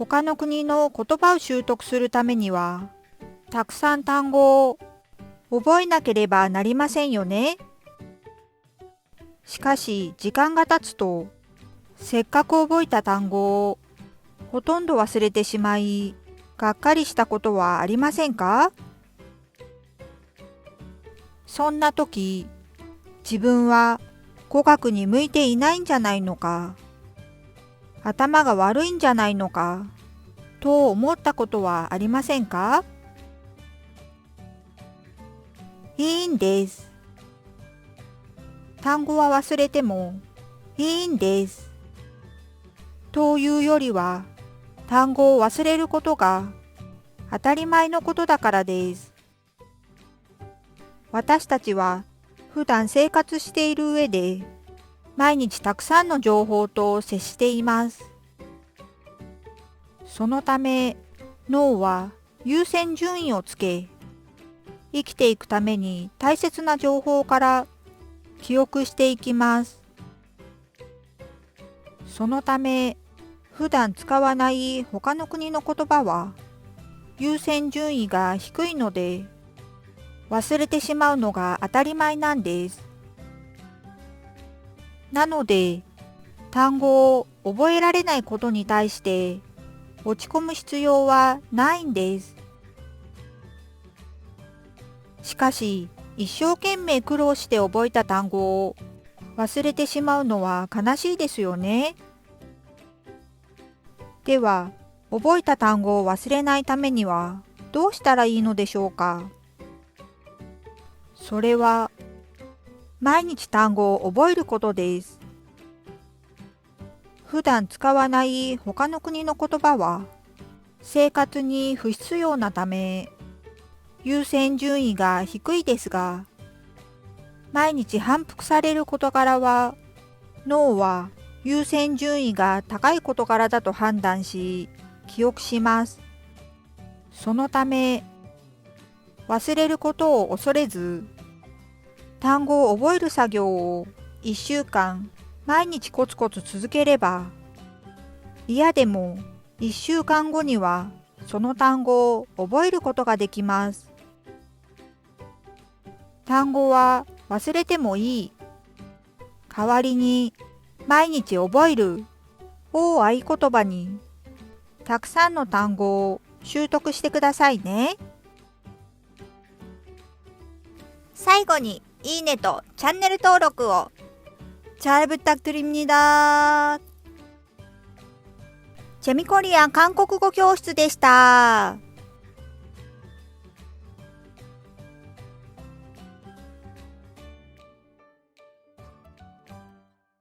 他の国の言葉を習得するためには、たくさん単語を覚えなければなりませんよね。しかし時間が経つと、せっかく覚えた単語をほとんど忘れてしまい、がっかりしたことはありませんか？そんな時、自分は語学に向いていないんじゃないのか、頭が悪いんじゃないのか、と思ったことはありませんか？いいんです。単語は忘れてもいいんです。というよりは、単語を忘れることが当たり前のことだからです。私たちは普段生活している上で、毎日たくさんの情報と接しています。そのため、脳は優先順位をつけ、生きていくために大切な情報から記憶していきます。そのため、普段使わない他の国の言葉は優先順位が低いので、忘れてしまうのが当たり前なんです。なので、単語を覚えられないことに対して落ち込む必要はないんです。しかし、一生懸命苦労して覚えた単語を忘れてしまうのは悲しいですよね。では、覚えた単語を忘れないためにはどうしたらいいのでしょうか。それは、毎日単語を覚えることです。普段使わない他の国の言葉は生活に不必要なため優先順位が低いですが、毎日反復される事柄は脳は優先順位が高い事柄だと判断し記憶します。そのため、忘れることを恐れず、単語を覚える作業を1週間毎日コツコツ続ければ、嫌でも1週間後にはその単語を覚えることができます。単語は忘れてもいい。代わりに毎日覚えるを合言葉に、たくさんの単語を習得してくださいね。最後にいいねとチャンネル登録を。잘 부탁드립니다。チェミコリアン韓国語教室でした。